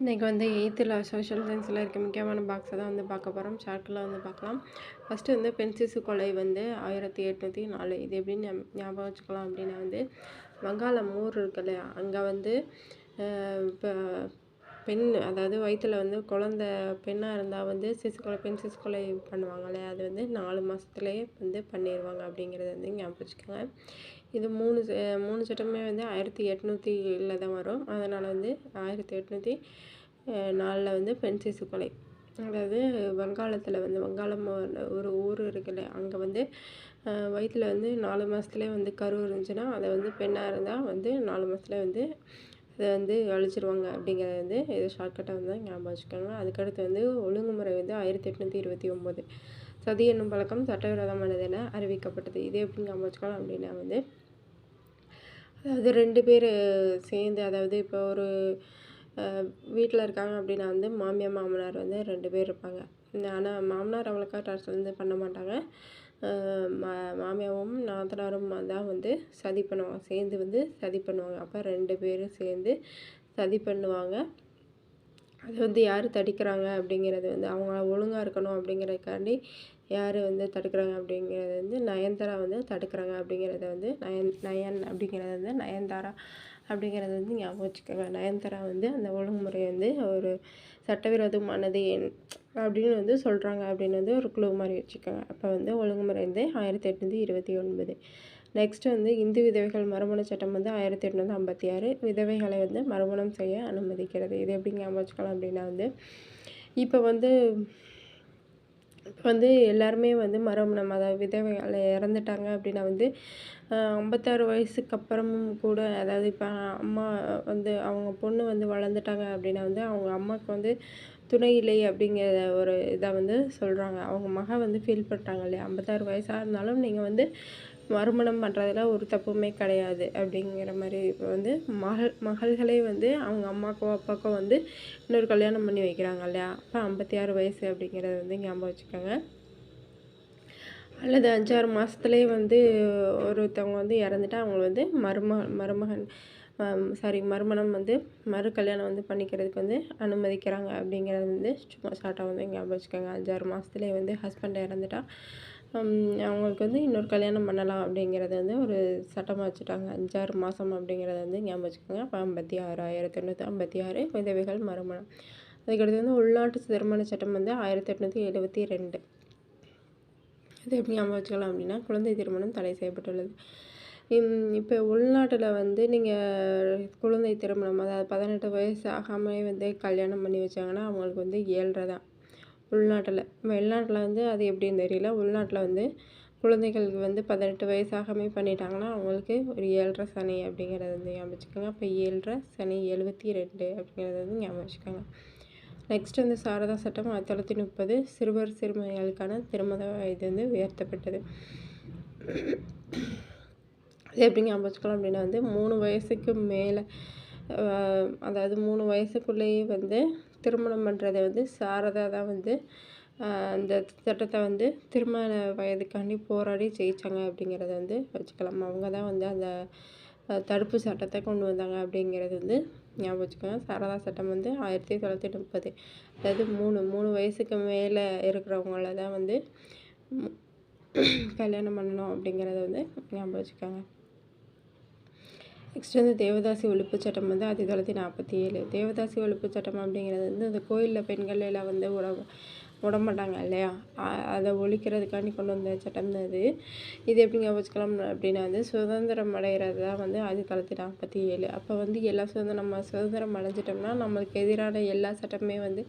இன்றைக்கி வந்து 8th social சயின்ஸில் இருக்க முக்கியமான பாக்ஸை தான் வந்து பார்க்க போகிறோம். சார்ட்டில் வந்து பார்க்கலாம். ஃபஸ்ட்டு வந்து பெண் சிசு கொலை வந்து 1804. இது எப்படின்னு ஞாபகம் வச்சுக்கலாம் அப்படின்னா வந்து வங்காளம் ஊர் இருக்கு இல்லையா, அங்கே வந்து இப்போ பெண், அதாவது வயிற்றில் வந்து குழந்த பெண்ணாக இருந்தால் வந்து பெண் சிசு கொலை பண்ணுவாங்க இல்லையா, அது வந்து 4 மாதத்துலேயே வந்து பண்ணிடுவாங்க அப்படிங்கிறத வந்து ஞாபகம் வச்சுக்கோங்க. இது மூணு சட்டமே வந்து 1804 தான் வரும். அதனால் வந்து 1804 வந்து பெண் சிசு கொலை. அதாவது வங்காளத்தில் வந்து வங்காளம் ஒரு ஊர் இருக்குல்ல, அங்கே வந்து வயிற்றில் வந்து 4 மாதத்துலேயே வந்து கரு இருந்துச்சுன்னா அதை வந்து பெண்ணாக இருந்தால் வந்து 4 மாதத்துல வந்து அதை வந்து அழிச்சிருவாங்க அப்படிங்கிறத வந்து இது ஷார்ட்கட்டாக வந்து ஞாபகம் வச்சுக்கோங்க. அதுக்கடுத்து வந்து ஒழுங்குமுறை வந்து 1829 சதி என்னும் பழக்கம் சட்டவிரோதமானது என அறிவிக்கப்பட்டது. இது எப்படி ஞாபகம் வச்சுக்கலாம் அப்படின்னா வந்து, அதாவது 2 பேர் சேர்ந்து, அதாவது இப்போ ஒரு வீட்டில் இருக்காங்க அப்படின்னா வந்து மாமியார் மாமனார் வந்து 2 பேர் இருப்பாங்க. ஆனால் மாமனார் அவ்வளோக்கா டார்ச்சர் வந்து பண்ண மாட்டாங்க. மாமியாவும் நாத்தனாரும் தான் வந்து சதி பண்ணுவாங்க, சேர்ந்து வந்து சதி பண்ணுவாங்க. அப்போ 2 பேரும் சேர்ந்து சதி பண்ணுவாங்க. அது வந்து யார் தடுக்கிறாங்க அப்படிங்கிறது வந்து அவங்க ஒழுங்காக இருக்கணும் அப்படிங்கிறதுக்காண்டி யார் வந்து தடுக்கிறாங்க அப்படிங்கிறது வந்து நயன்தாரா வந்து தடுக்கிறாங்க அப்படிங்கிறத வந்து நயன் அப்படிங்கிறது வந்து நயன்தாரா அப்படிங்கிறது வந்து ஞாபகம் வச்சுக்கோங்க. நயன்தாரா வந்து அந்த ஒழுங்குமுறை வந்து ஒரு சட்டவிரோதமானது அப்படின்னு வந்து சொல்கிறாங்க அப்படின்னு வந்து ஒரு குழு மாதிரி வச்சுக்கோங்க. அப்போ வந்து ஒழுங்குமுறை வந்து 1829. நெக்ஸ்ட் வந்து இந்து விதவைகள் மறுமண சட்டம் வந்து 1856 விதவைகளை வந்து மறுமணம் செய்ய அனுமதிக்கிறது. இது எப்படி ஞாபகம் வச்சுக்கலாம் அப்படின்னா வந்து, இப்போ வந்து எல்லாருமே வந்து மறுமணம், அதாவது விதவைகள் இறந்துட்டாங்க அப்படின்னா வந்து 56 வயசுக்கு அப்புறமும் கூட, அதாவது இப்போ அம்மா வந்து அவங்க பொண்ணு வந்து வளர்ந்துட்டாங்க அப்படின்னா வந்து அவங்க அம்மாவுக்கு வந்து துணை இல்லை அப்படிங்கிற ஒரு இதை வந்து சொல்கிறாங்க. அவங்க வந்து ஃபீல் பண்ணுறாங்க இல்லையா, 56 வயசாக இருந்தாலும் நீங்கள் வந்து மறுமணம் பண்ணுறதுல ஒரு தப்புமே கிடையாது அப்படிங்கிற மாதிரி. இப்போ வந்து மகள்களே வந்து அவங்க அம்மாக்கோ அப்பாக்கோ வந்து இன்னொரு கல்யாணம் பண்ணி வைக்கிறாங்க இல்லையா, அப்போ 56 வயசு அப்படிங்கிறத வந்து ஞாபகம் வச்சுக்கோங்க. அல்லது 5-6 மாதத்துலேயே வந்து ஒருத்தவங்க வந்து இறந்துட்டா அவங்கள வந்து மறுமணம் வந்து மறு கல்யாணம் வந்து பண்ணிக்கிறதுக்கு வந்து அனுமதிக்கிறாங்க அப்படிங்கிறது வந்து சும்மா ஷார்ட்டாக வந்து ஞாபகம் வச்சுக்கோங்க. 5-6 மாதத்துலேயே வந்து ஹஸ்பண்ட் இறந்துட்டா அவங்களுக்கு வந்து இன்னொரு கல்யாணம் பண்ணலாம் அப்படிங்கிறது வந்து ஒரு சட்டமாக வச்சுட்டாங்க. 5-6 மாதம் அப்படிங்கிறத வந்து ஞாபகம் வச்சுக்கோங்க. அப்போ 1856 விதவைகள் மறுமணம். அதுக்கடுத்து வந்து உள்நாட்டு திருமண சட்டம் வந்து 1872. இது எப்படி ஞாபகம் வச்சுக்கலாம் அப்படின்னா, குழந்தை திருமணம் தடை செய்யப்பட்டுள்ளது. இப்போ உள்நாட்டில் வந்து நீங்கள் குழந்தை திருமணம், அதாவது 18 வயசு ஆகாமலே வந்து கல்யாணம் பண்ணி வச்சாங்கன்னா அவங்களுக்கு வந்து 7.5 தான் உள்நாட்டில். வெளிநாட்டில் வந்து அது எப்படின்னு தெரியல. உள்நாட்டில் வந்து குழந்தைகளுக்கு வந்து 18 வயசாகாமே பண்ணிட்டாங்கன்னா அவங்களுக்கு ஒரு 7.5 சனி அப்படிங்கிறத வந்து ஞாபகம் வச்சுக்கோங்க. அப்போ 7.5 சனி 72 அப்படிங்கிறத வந்து ஞாபகம் வச்சுக்கோங்க. நெக்ஸ்ட் வந்து சாரதா சட்டம் 1930 சிறுவர் சிறுமிகளுக்கான திருமண வயது வந்து உயர்த்தப்பட்டது. அது எப்படி ஞாபகம் வச்சுக்கலாம் அப்படின்னா வந்து 3 வயசுக்கு மேலே, அதாவது 3 வயசுக்குள்ளேயே வந்து திருமணம் பண்ணுறதை வந்து சாரதா தான் வந்து அந்த சட்டத்தை வந்து திருமண வயதுக்காண்டி போராடி ஜெயித்தாங்க அப்படிங்கிறத வந்து வச்சுக்கலாம். அவங்க தான் வந்து அந்த தடுப்பு சட்டத்தை கொண்டு வந்தாங்க அப்படிங்கிறது வந்து ஞாபகம் வச்சுக்கோங்க. சாரதா சட்டம் வந்து 1930, அதாவது 3 வயசுக்கு மேலே இருக்கிறவங்கள தான் வந்து கல்யாணம் பண்ணணும் அப்படிங்கிறத வந்து ஞாபகம் வச்சுக்கோங்க. நெக்ஸ்ட் வந்து தேவதாசி ஒழிப்பு சட்டம் வந்து 1947. தேவதாசி ஒழிப்பு சட்டம் அப்படிங்கிறது வந்து அந்த கோயிலில் பெண்கள் எல்லாம் வந்து விடமாட்டாங்க இல்லையா, அதை ஒழிக்கிறதுக்காண்டி கொண்டு வந்த சட்டம் தான் இது. இது எப்படி ஞாபகம் வச்சுக்கலாம் அப்படின்னா வந்து சுதந்திரம் அடைகிறது தான் வந்து 1947. அப்போ வந்து நம்ம சுதந்திரம் அடைஞ்சிட்டோம்னா நம்மளுக்கு எதிரான எல்லா சட்டமே வந்து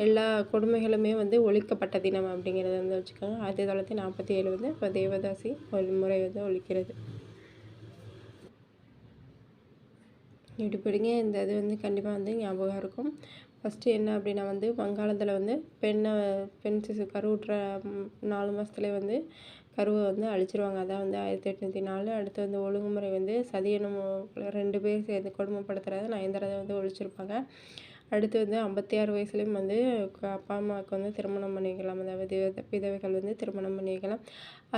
எல்லா கொடுமைகளுமே வந்து ஒழிக்கப்பட்ட தினம் அப்படிங்கிறத வந்து வச்சுக்கோங்க. 1947 வந்து இப்போ தேவதாசி முறை வந்து ஒழிக்கிறது. இப்படி படிங்க. இந்த இது வந்து கண்டிப்பாக வந்து ஞாபகம் இருக்கும். ஃபஸ்ட்டு என்ன அப்படின்னா வந்து வங்காளத்தில் வந்து பெண் சிசு கருவுற்ற 4 மாதத்துலேயே வந்து கருவை வந்து அழிச்சிருவாங்க. அதான் வந்து 1804. அடுத்து வந்து ஒழுங்குமுறை வந்து சதியனும் 2 பேர் சேர்ந்து கொடுமைப்படுத்துறத நயன்தாரா வந்து ஒழிச்சிருப்பாங்க. அடுத்து வந்து 56 வயசுலேயும் வந்து அப்பா அம்மாவுக்கு வந்து திருமணம் பண்ணி வைக்கலாம், அதாவது விதவைகள் வந்து திருமணம் பண்ணி வைக்கலாம்.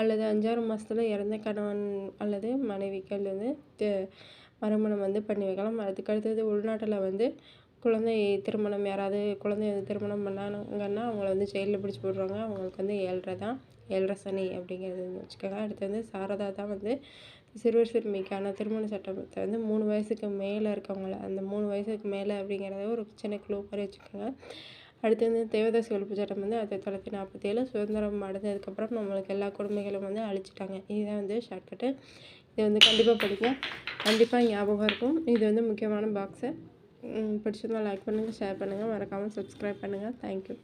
அல்லது 5-6 மாதத்துல இறந்த கணவன் அல்லது மனைவிகள் வந்து மறுமணம் வந்து பண்ணி வைக்கலாம். அதுக்கு அடுத்தது உள்நாட்டில் வந்து குழந்தை திருமணம் யாராவது குழந்தை வந்து திருமணம் பண்ணாங்கன்னா அவங்கள வந்து ஜெயிலில் பிடிச்சி போடுறாங்க. அவங்களுக்கு வந்து 7.5 தான் 7.5 சனி அப்படிங்கிறது வச்சுக்கோங்க. அடுத்து வந்து சாரதா தான் வந்து சிறுவர் சிறுமிக்கான திருமண சட்டத்தை வந்து 3 வயசுக்கு மேலே இருக்கவங்கள அந்த 3 வயசுக்கு மேலே அப்படிங்கிறத ஒரு சின்ன க்ளூ மாதிரி வச்சுக்கோங்க. அடுத்து வந்து தேவதாசி ஒழிப்பு சட்டம் வந்து 1947 சுதந்திரம் அடைஞ்சதுக்கப்புறம் நம்மளுக்கு எல்லா கொடுமைகளும் வந்து அழிச்சிட்டாங்க. இதுதான் வந்து ஷார்ட்கட்டு. இது வந்து கண்டிப்பாக படிங்க, கண்டிப்பாக ஞாபகம் இருக்கும். இது வந்து முக்கியமான பாக்ஸு. பிடிச்சிருந்தா லைக் பண்ணுங்கள், ஷேர் பண்ணுங்கள், மறக்காமல் சப்ஸ்கிரைப் பண்ணுங்கள். தேங்க்யூ.